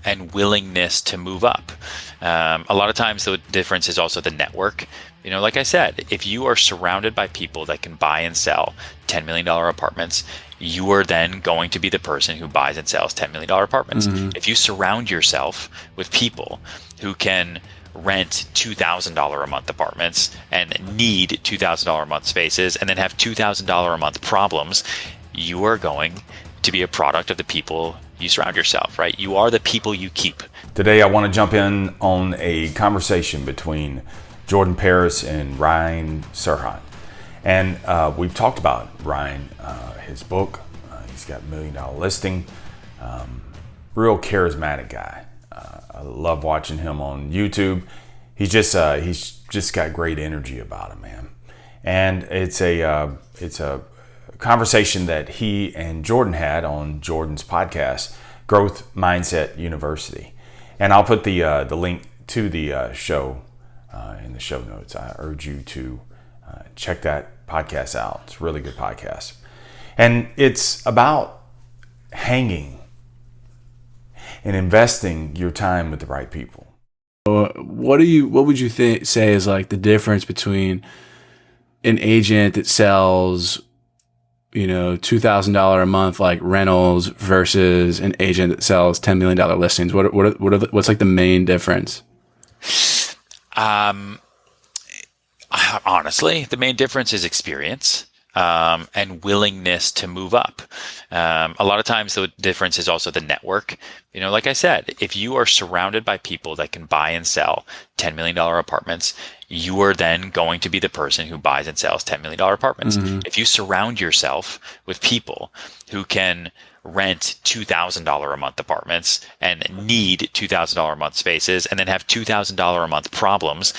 and willingness to move up. A lot of times the difference is also the network. Like I said, if you are surrounded by people that can buy and sell $10 million apartments, you are then going to be the person who buys and sells $10 million apartments. If you surround yourself with people who can rent $2,000 a month apartments and need $2,000 a month spaces and then have $2,000 a month problems, you are going to be a product of the people you surround yourself, right? You are the people you keep. Today, I want to jump in on a conversation between Jordan Paris and Ryan Serhant. And we've talked about Ryan, his book. He's got $1 million listing. Real charismatic guy. I love watching him on YouTube. He's just got great energy about him, man. And it's a conversation that he and Jordan had on Jordan's podcast, Growth Mindset University. And I'll put the link to the show in the show notes. I urge you to check that podcast out. It's a really good podcast. And it's about hanging and investing your time with the right people. What would you say is like the difference between an agent that sells, $2,000 a month like rentals versus an agent that sells $10 million listings? What's like the main difference? Honestly, the main difference is experience. And willingness to move up. A lot of times the difference is also the network. Like I said, if you are surrounded by people that can buy and sell $10 million apartments, you are then going to be the person who buys and sells $10 million apartments. If you surround yourself with people who can rent $2,000 a month apartments and need $2,000 a month spaces and then have $2,000 a month problems,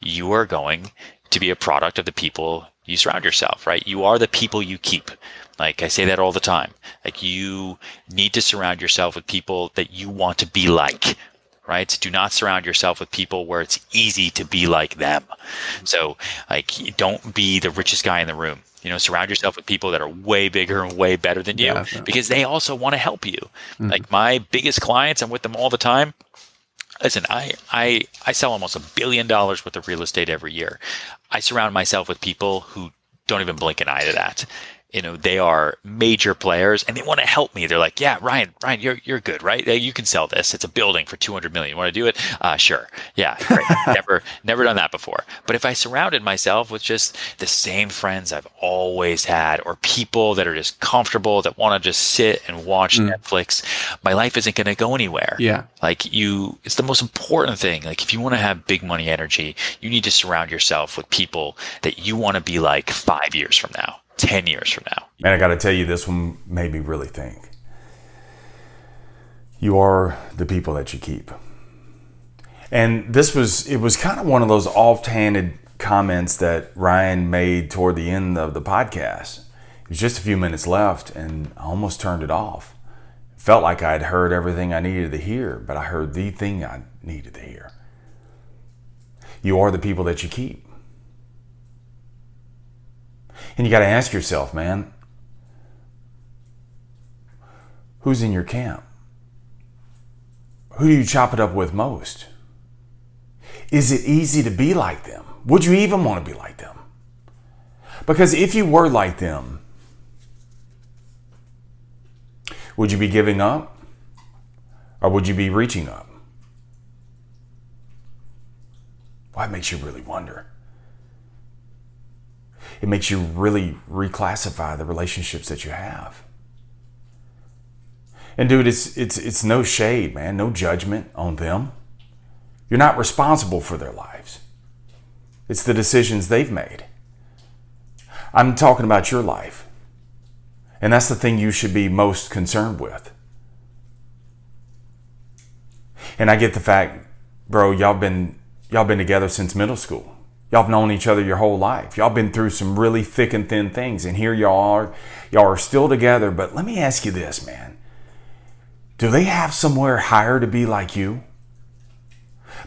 you are going to be a product of the people you surround yourself, right? You are the people you keep. Like I say that all the time. Like you need to surround yourself with people that you want to be like, right? Do not surround yourself with people where it's easy to be like them. So like don't be the richest guy in the room. Surround yourself with people that are way bigger and way better than you because they also want to help you. Like my biggest clients, I'm with them all the time. Listen, I sell almost $1 billion worth of real estate every year. I surround myself with people who don't even blink an eye to that. They are major players and they want to help me. They're like, yeah, Ryan, you're good, right? You can sell this. It's a building for $200 million. You want to do it? Sure. Yeah. Great. Never done that before. But if I surrounded myself with just the same friends I've always had or people that are just comfortable, that want to just sit and watch Netflix, my life isn't going to go anywhere. Yeah. It's the most important thing. Like if you want to have big money energy, you need to surround yourself with people that you want to be like 5 years from now. 10 years from now. Man, I got to tell you, this one made me really think. You are the people that you keep. And it was kind of one of those offhanded comments that Ryan made toward the end of the podcast. It was just a few minutes left and I almost turned it off. It felt like I'd heard everything I needed to hear, but I heard the thing I needed to hear. You are the people that you keep. And you got to ask yourself, man, who's in your camp? Who do you chop it up with most? Is it easy to be like them? Would you even want to be like them? Because if you were like them, would you be giving up? Or would you be reaching up? Well, it makes you really wonder. It makes you really reclassify the relationships that you have. And dude, it's no shade, man, no judgment on them. You're not responsible for their lives. It's the decisions they've made. I'm talking about your life. And that's the thing you should be most concerned with. And I get the fact, bro, y'all been together since middle school. Y'all have known each other your whole life. Y'all been through some really thick and thin things. And here y'all are still together. But let me ask you this, man. Do they have somewhere higher to be like you?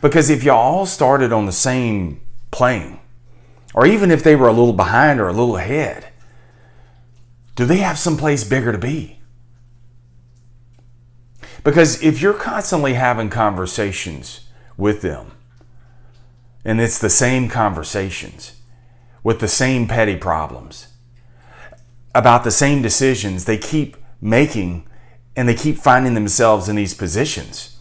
Because if y'all all started on the same plane, or even if they were a little behind or a little ahead, do they have someplace bigger to be? Because if you're constantly having conversations with them, and it's the same conversations with the same petty problems, about the same decisions they keep making, and they keep finding themselves in these positions,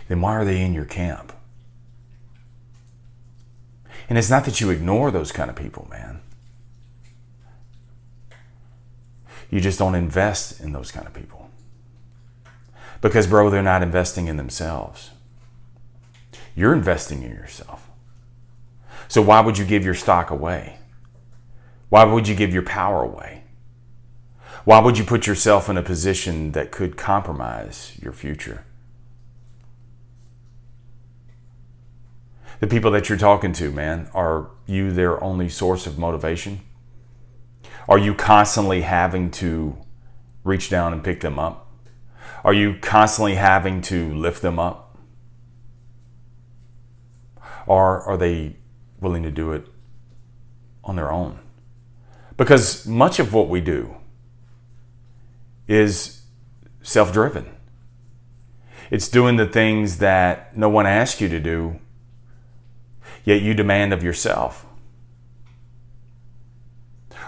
then why are they in your camp? And it's not that you ignore those kind of people, man. You just don't invest in those kind of people. Because, bro, they're not investing in themselves. You're investing in yourself. So why would you give your stock away? Why would you give your power away? Why would you put yourself in a position that could compromise your future? The people that you're talking to, man, are you their only source of motivation? Are you constantly having to reach down and pick them up? Are you constantly having to lift them up? Or are they willing to do it on their own? Because much of what we do is self-driven. It's doing the things that no one asks you to do, yet you demand of yourself.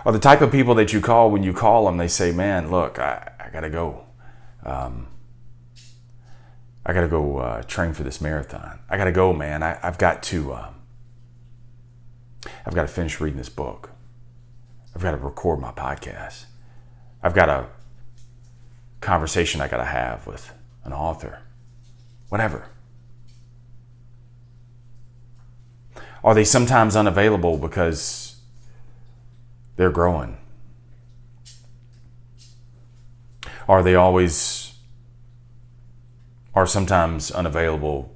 Or the type of people that you call, when you call them, they say, man, look, I gotta go. I gotta go train for this marathon. I gotta go, man. I've got to finish reading this book. I've got to record my podcast. I've got a conversation I got to have with an author. Whatever. Are they sometimes unavailable because they're growing? Are sometimes unavailable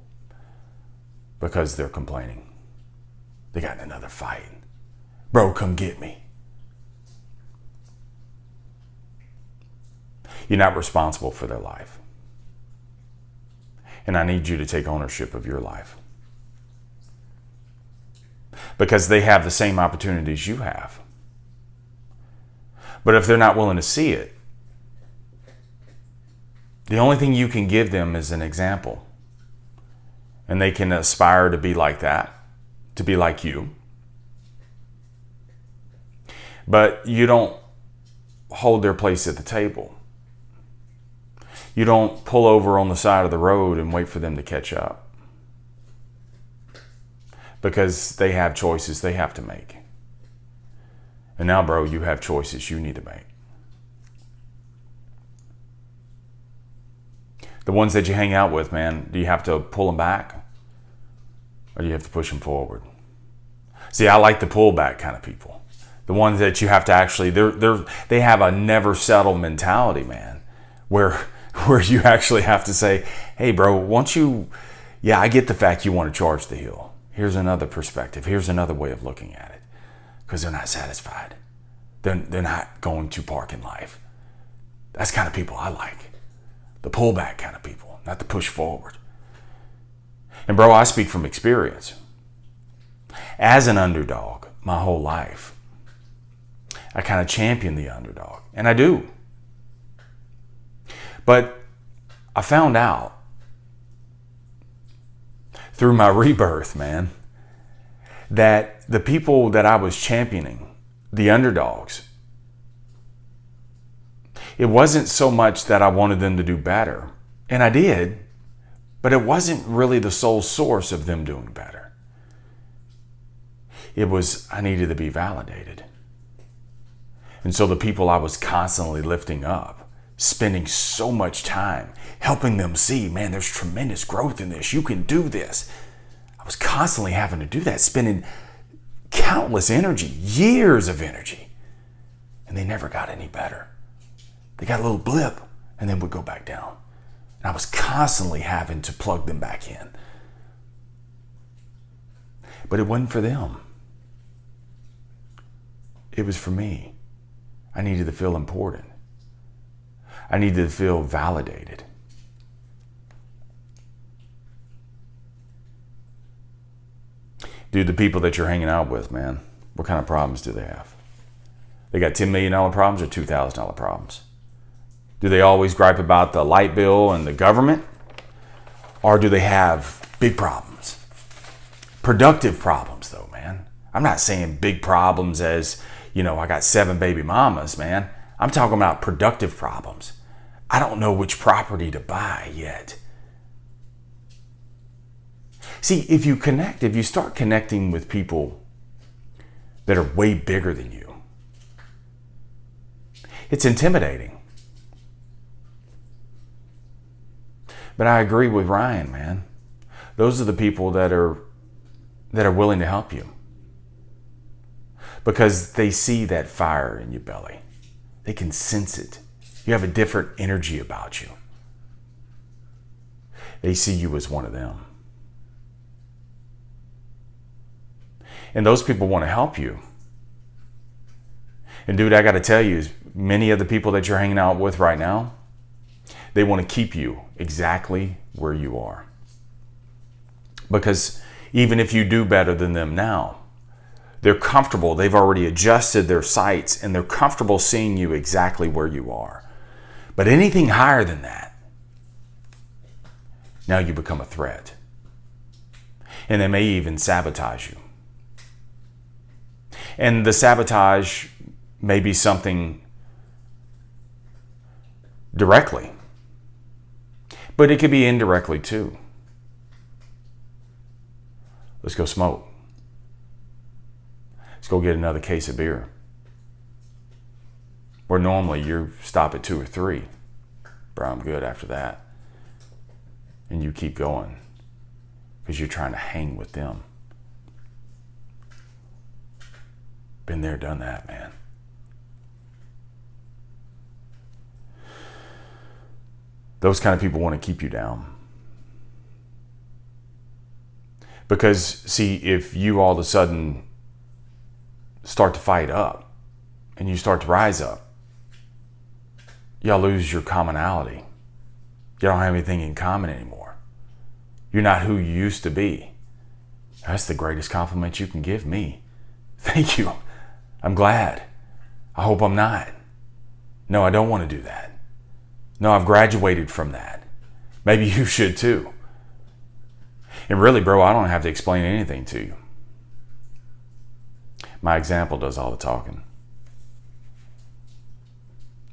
because they're complaining? They got in another fight. Bro, come get me. You're not responsible for their life. And I need you to take ownership of your life. Because they have the same opportunities you have. But if they're not willing to see it, the only thing you can give them is an example. And they can aspire to be like that, to be like you. But you don't hold their place at the table. You don't pull over on the side of the road and wait for them to catch up. Because they have choices they have to make. And now, bro, you have choices you need to make. The ones that you hang out with, man, do you have to pull them back? Or do you have to push them forward? See, I like the pull back kind of people. The ones that you have to actually, they have a never settle mentality, man. Where you actually have to say, hey, bro, I get the fact you want to charge the hill. Here's another perspective. Here's another way of looking at it. Because they're not satisfied. They're not going to park in life. That's the kind of people I like. The pullback kind of people, not the push forward. And bro, I speak from experience. As an underdog, my whole life, I kind of champion the underdog. And I do. But I found out through my rebirth, man, that the people that I was championing, the underdogs, it wasn't so much that I wanted them to do better. And I did, but it wasn't really the sole source of them doing better. It was, I needed to be validated. And so the people I was constantly lifting up, spending so much time helping them see, man, there's tremendous growth in this. You can do this. I was constantly having to do that, spending countless energy, years of energy. And they never got any better. They got a little blip and then would go back down. And I was constantly having to plug them back in. But it wasn't for them. It was for me. I needed to feel important. I needed to feel validated. Dude, the people that you're hanging out with, man, what kind of problems do they have? They got $10 million problems or $2,000 problems? Do they always gripe about the light bill and the government? Or do they have big problems? Productive problems, though, man. I'm not saying big problems as, I got 7 baby mamas, man. I'm talking about productive problems. I don't know which property to buy yet. See, if you start connecting with people that are way bigger than you, it's intimidating. But I agree with Ryan, man. Those are the people that are willing to help you. Because they see that fire in your belly. They can sense it. You have a different energy about you. They see you as one of them. And those people want to help you. And dude, I got to tell you, many of the people that you're hanging out with right now, they want to keep you exactly where you are. Because even if you do better than them now, they're comfortable. They've already adjusted their sights and they're comfortable seeing you exactly where you are. But anything higher than that, now you become a threat. And they may even sabotage you. And the sabotage may be something directly, but it could be indirectly too. Let's go smoke. Let's go get another case of beer. Where normally you stop at 2 or 3. Bro, I'm good after that. And you keep going because you're trying to hang with them. Been there, done that, man. Those kind of people want to keep you down. Because, see, if you all of a sudden start to fight up and you start to rise up, y'all lose your commonality. You don't have anything in common anymore. You're not who you used to be. That's the greatest compliment you can give me. Thank you. I'm glad. I hope I'm not. No, I don't want to do that. No, I've graduated from that. Maybe you should too. And really, bro, I don't have to explain anything to you. My example does all the talking.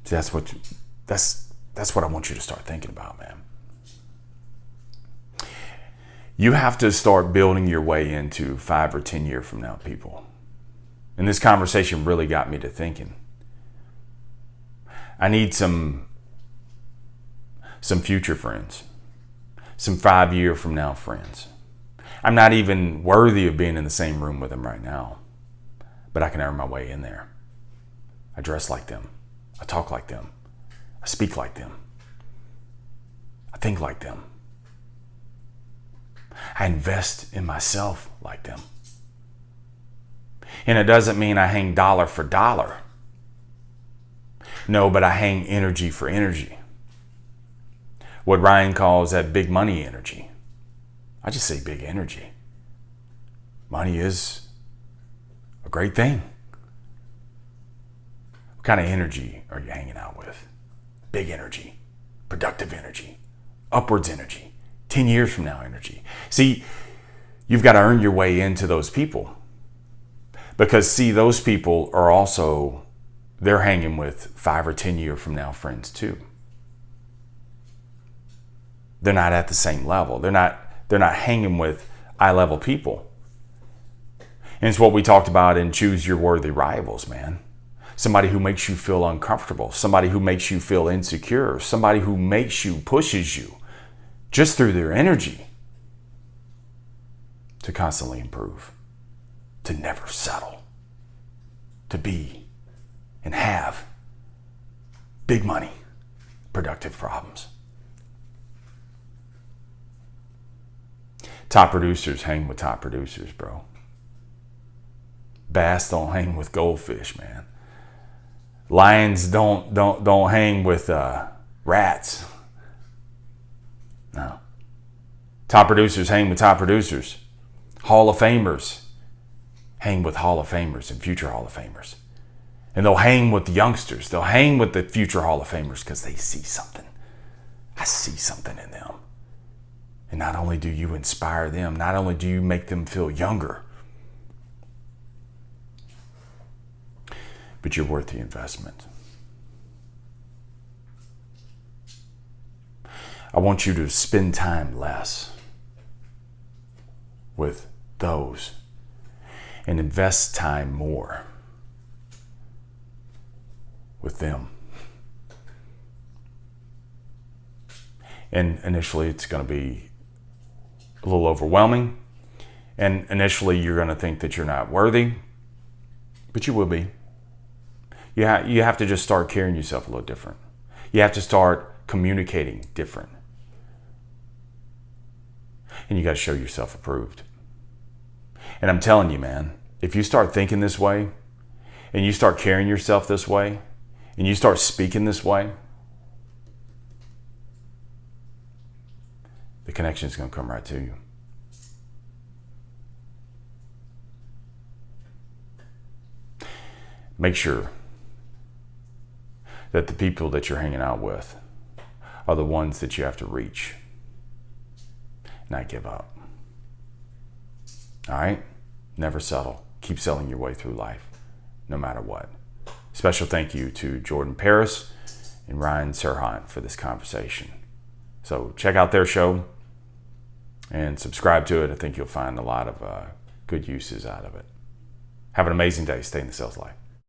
See, that's what I want you to start thinking about, man. You have to start building your way into 5 or 10 years from now, people. And this conversation really got me to thinking. I need some future friends. Some 5 year from now friends. I'm not even worthy of being in the same room with them right now. But I can earn my way in there. I dress like them. I talk like them. I speak like them. I think like them. I invest in myself like them. And it doesn't mean I hang dollar for dollar. No, but I hang energy for energy. What Ryan calls that big money energy. I just say big energy. Money is a great thing. What kind of energy are you hanging out with? Big energy, productive energy, upwards energy, 10 years from now energy. See, you've got to earn your way into those people. Because, see, those people are also, they're hanging with 5 or 10 year from now friends too. They're not at the same level. They're not hanging with eye level people. And it's what we talked about in Choose Your Worthy Rivals, man. Somebody who makes you feel uncomfortable. Somebody who makes you feel insecure. Somebody who pushes you just through their energy to constantly improve, to never settle, to be and have big money, productive problems. Top producers hang with top producers, bro. Bass don't hang with goldfish, man. Lions don't hang with rats. No. Top producers hang with top producers. Hall of Famers hang with Hall of Famers and future Hall of Famers. And they'll hang with the youngsters. They'll hang with the future Hall of Famers because they see something. I see something in them. And not only do you inspire them, not only do you make them feel younger, but you're worth the investment. I want you to spend time less with those and invest time more with them. And initially it's going to be a little overwhelming. And initially you're going to think that you're not worthy, but you will be. You have to just start carrying yourself a little different. You have to start communicating different. And you got to show yourself approved. And I'm telling you, man, if you start thinking this way, and you start carrying yourself this way, and you start speaking this way, the connection is going to come right to you. Make sure that the people that you're hanging out with are the ones that you have to reach. Not give up. All right? Never settle. Keep selling your way through life, no matter what. Special thank you to Jordan Paris and Ryan Serhant for this conversation. So check out their show and subscribe to it. I think you'll find a lot of good uses out of it. Have an amazing day. Stay in the sales life.